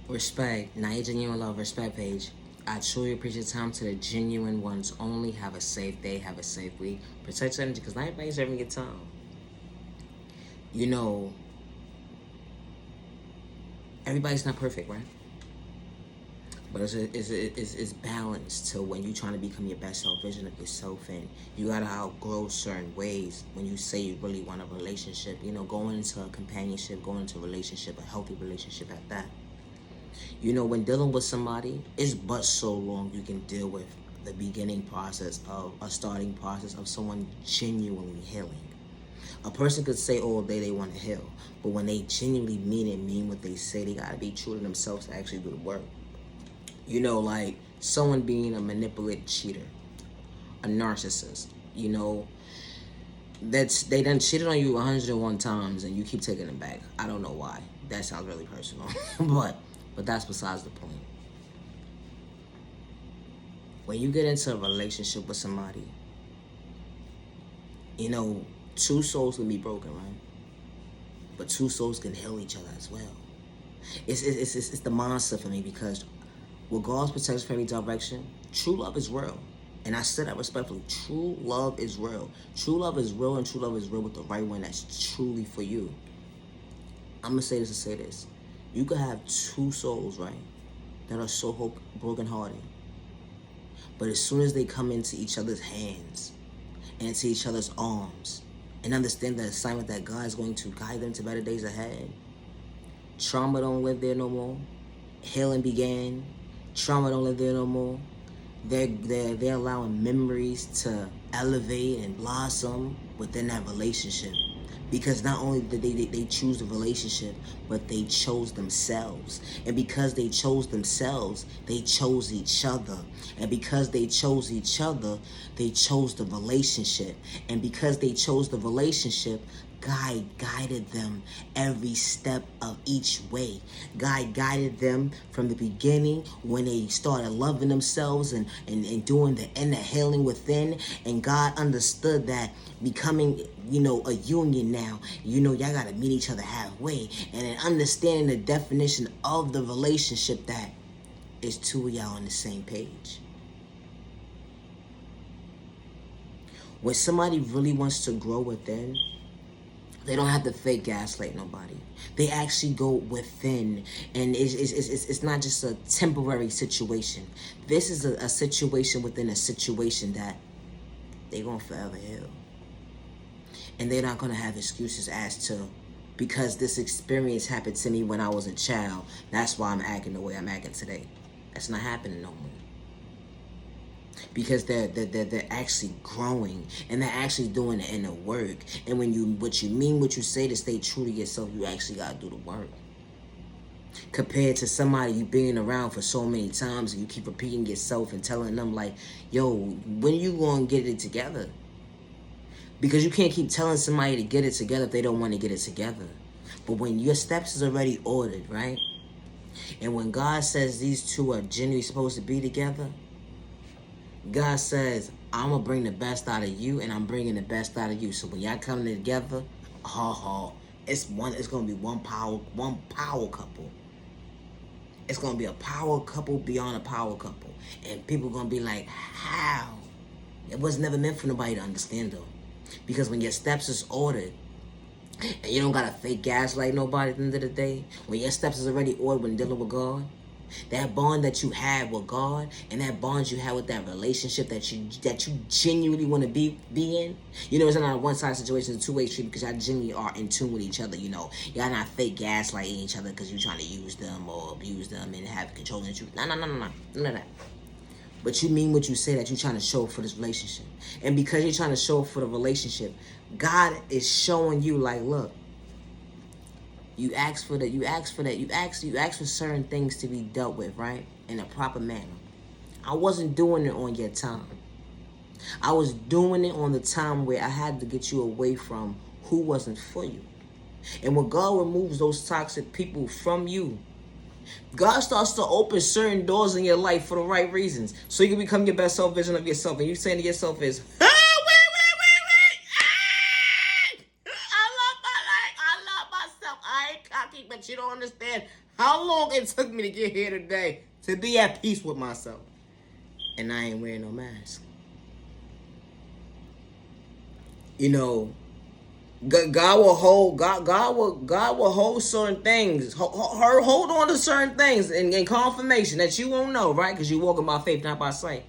Respect, not your genuine love, respect page. I truly appreciate time to the genuine ones only. Have a safe day, have a safe week. Protect your energy because not everybody's having a good time. You know, everybody's not perfect, right? But it's balanced to when you're trying to become your best self vision of yourself, and you gotta outgrow certain ways when you say you really want a relationship. You know, going into a companionship, going into a relationship, a healthy relationship at that. You know, when dealing with somebody, it's but so long you can deal with the beginning process of a starting process of someone genuinely healing. A person could say all day they want to heal, but when they genuinely mean it, mean what they say, they gotta be true to themselves to actually do the work. You know, like someone being a manipulative cheater, a narcissist, you know, they done cheated on you 101 times and you keep taking them back. I don't know why. That sounds really personal. but that's besides the point. When you get into a relationship with somebody, you know, two souls can be broken, right? But two souls can heal each other as well. It's the mindset for me because with God's protection from every direction, true love is real. And I said that respectfully. True love is real. True love is real, and true love is real with the right one that's truly for you. I'm going to say this and say this. You could have two souls, right, that are so brokenhearted. But as soon as they come into each other's hands and into each other's arms and understand the assignment that God is going to guide them to better days ahead, trauma don't live there no more. Healing began. Trauma don't live there no more. They're allowing memories to elevate and blossom within that relationship. Because not only did they choose the relationship, but they chose themselves. And because they chose themselves, they chose each other. And because they chose each other, they chose the relationship. And because they chose the relationship, God guided them every step of each way. God guided them from the beginning when they started loving themselves and doing the inner healing within. And God understood that becoming, you know, a union now, you know, y'all got to meet each other halfway. And then understanding the definition of the relationship that is two of y'all on the same page. When somebody really wants to grow within, they don't have to fake gaslight nobody. They actually go within, and it's not just a temporary situation. This is a situation within a situation that they're going to forever heal. And they're not going to have excuses as to, because this experience happened to me when I was a child, that's why I'm acting the way I'm acting today. That's not happening no more. Because they're actually growing and they're actually doing the inner work. And when what you say to stay true to yourself, you actually gotta do the work. Compared to somebody you being around for so many times and you keep repeating yourself and telling them like, yo, when you gonna get it together? Because you can't keep telling somebody to get it together if they don't want to get it together. But when your steps is already ordered, right? And when God says these two are genuinely supposed to be together, God says, I'm going to bring the best out of you, and I'm bringing the best out of you. So when y'all come together, it's going to be one power couple. It's going to be a power couple beyond a power couple. And people are going to be like, how? It was never meant for nobody to understand, though. Because when your steps is ordered, and you don't got to fake gaslight nobody at the end of the day, when your steps is already ordered when dealing with God, that bond that you have with God and that bond you have with that relationship that you genuinely want to be in, you know, it's not a one-sided situation, it's a two-way street because y'all genuinely are in tune with each other, you know. Y'all not fake gaslighting each other because you're trying to use them or abuse them and have control of you. No. None of that. But you mean what you say that you're trying to show for this relationship. And because you're trying to show for the relationship, God is showing you like, look, you ask for certain things to be dealt with, right? In a proper manner. I wasn't doing it on your time. I was doing it on the time where I had to get you away from who wasn't for you. And when God removes those toxic people from you, God starts to open certain doors in your life for the right reasons. So you can become your best self vision of yourself. And you saying to yourself is, wait. I love myself. I ain't cocky, but you don't understand how long long it took me to get here today to be at peace with myself. And I ain't wearing no mask. You know, God will hold certain things. Hold on to certain things and confirmation that you won't know, right? Because you're walking by faith, not by sight.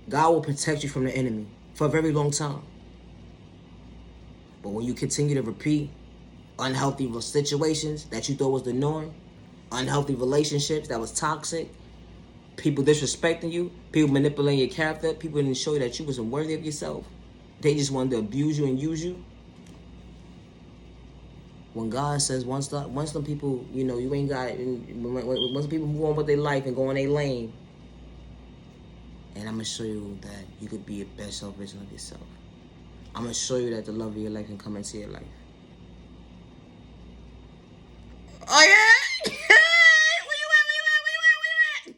God will protect you from the enemy for a very long time. But when you continue to repeat unhealthy situations that you thought was the norm, unhealthy relationships that was toxic, people disrespecting you, people manipulating your character, people didn't show you that you wasn't worthy of yourself, they just wanted to abuse you and use you. When God says once the people, you know, you ain't got it, once people move on with their life and go on their lane, and I'm going to show you that you could be a best self version of yourself. I'm going to show you that the love of your life can come into your life. Oh, yeah? Where you at?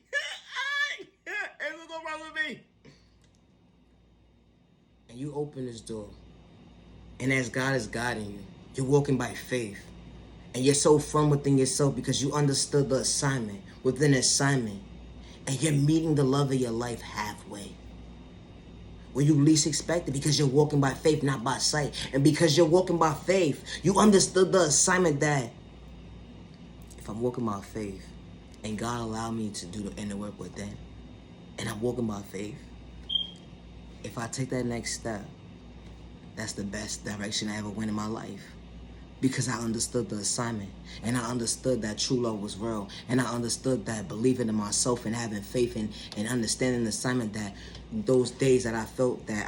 Everyone's going to run with me. And you open this door. And as God is guiding you, you're walking by faith. And you're so firm within yourself because you understood the assignment within the assignment. And you're meeting the love of your life halfway. Where you least expect it, because you're walking by faith, not by sight. And because you're walking by faith, you understood the assignment that if I'm walking by faith and God allowed me to do the inner work within, and I'm walking by faith, if I take that next step, that's the best direction I ever went in my life. Because I understood the assignment, and I understood that true love was real, and I understood that believing in myself and having faith and understanding the assignment, that those days that I felt that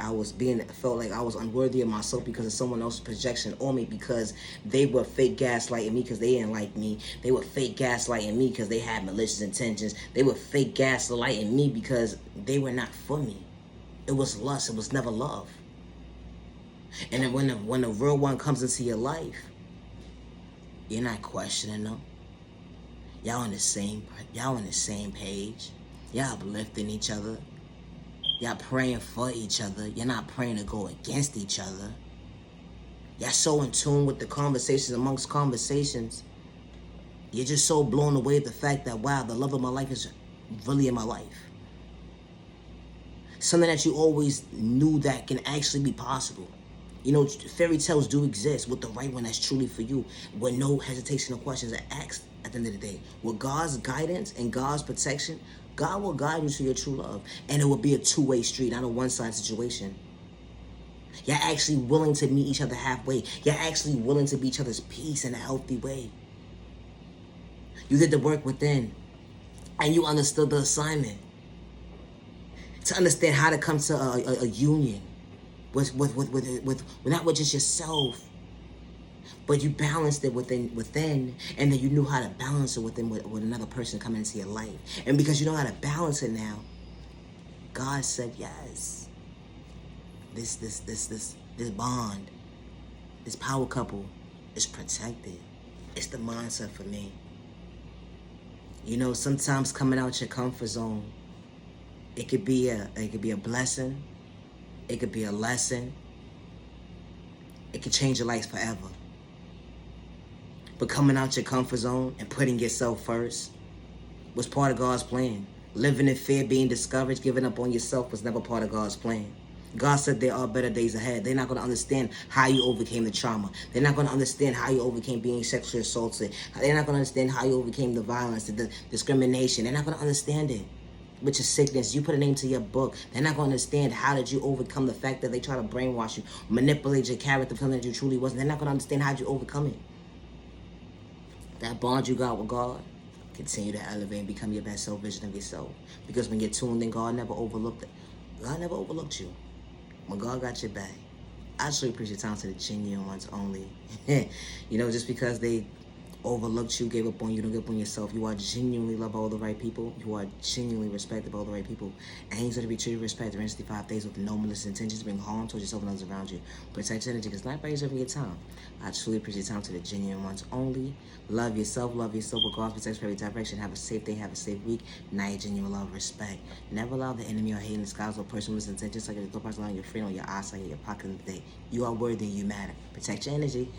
felt like I was unworthy of myself because of someone else's projection on me, because they were fake gaslighting me because they didn't like me. They were fake gaslighting me because they had malicious intentions. They were fake gaslighting me because they were not for me. It was lust. It was never love. And then when the real one comes into your life, you're not questioning them. Y'all on the same page. Y'all uplifting each other. Y'all praying for each other. You're not praying to go against each other. Y'all so in tune with the conversations amongst conversations. You're just so blown away at the fact that, wow, the love of my life is really in my life. Something that you always knew that can actually be possible. You know, fairy tales do exist with the right one that's truly for you, with no hesitation or questions are asked at the end of the day. With God's guidance and God's protection, God will guide you to your true love. And it will be a two-way street, not a one-side situation. You're actually willing to meet each other halfway. You're actually willing to be each other's peace in a healthy way. You did the work within, and you understood the assignment. To understand how to come to a union. With not with just yourself, but you balanced it within, and then you knew how to balance it with another person coming into your life. And because you know how to balance it now, God said yes. This bond, this power couple is protected. It's the mindset for me. You know, sometimes coming out your comfort zone, it could be a blessing. It could be a lesson. It could change your life forever. But coming out your comfort zone and putting yourself first was part of God's plan. Living in fear, being discouraged, giving up on yourself was never part of God's plan. God said there are better days ahead. They're not going to understand how you overcame the trauma. They're not going to understand how you overcame being sexually assaulted. They're not going to understand how you overcame the violence, the discrimination. They're not going to understand it. With your sickness, you put a name to your book. They're not going to understand how did you overcome the fact that they try to brainwash you, manipulate your character, feeling that you truly wasn't. They're not going to understand how you overcome it. That bond you got with God, continue to elevate and become your best self vision of yourself. Because when you're tuned in, God never overlooked it. God never overlooked you. When God got your back, I truly appreciate your time to the genuine ones only. You know, just because they overlooked you, gave up on you, don't give up on yourself. You are genuinely loved by all the right people. You are genuinely respected by all the right people. And you to be treated with respect during 65 days with no malicious intentions to bring harm towards yourself and others around you. Protect your energy, because not everybody's over your time. I truly appreciate your time to the genuine ones only. Love yourself with God's protection for every direction. Have a safe day, have a safe week. Now your genuine love, respect. Never allow the enemy or hate in the skies or personal intentions like your thought process on your friend or your eyesight or your pocket of the day. You are worthy, you matter. Protect your energy.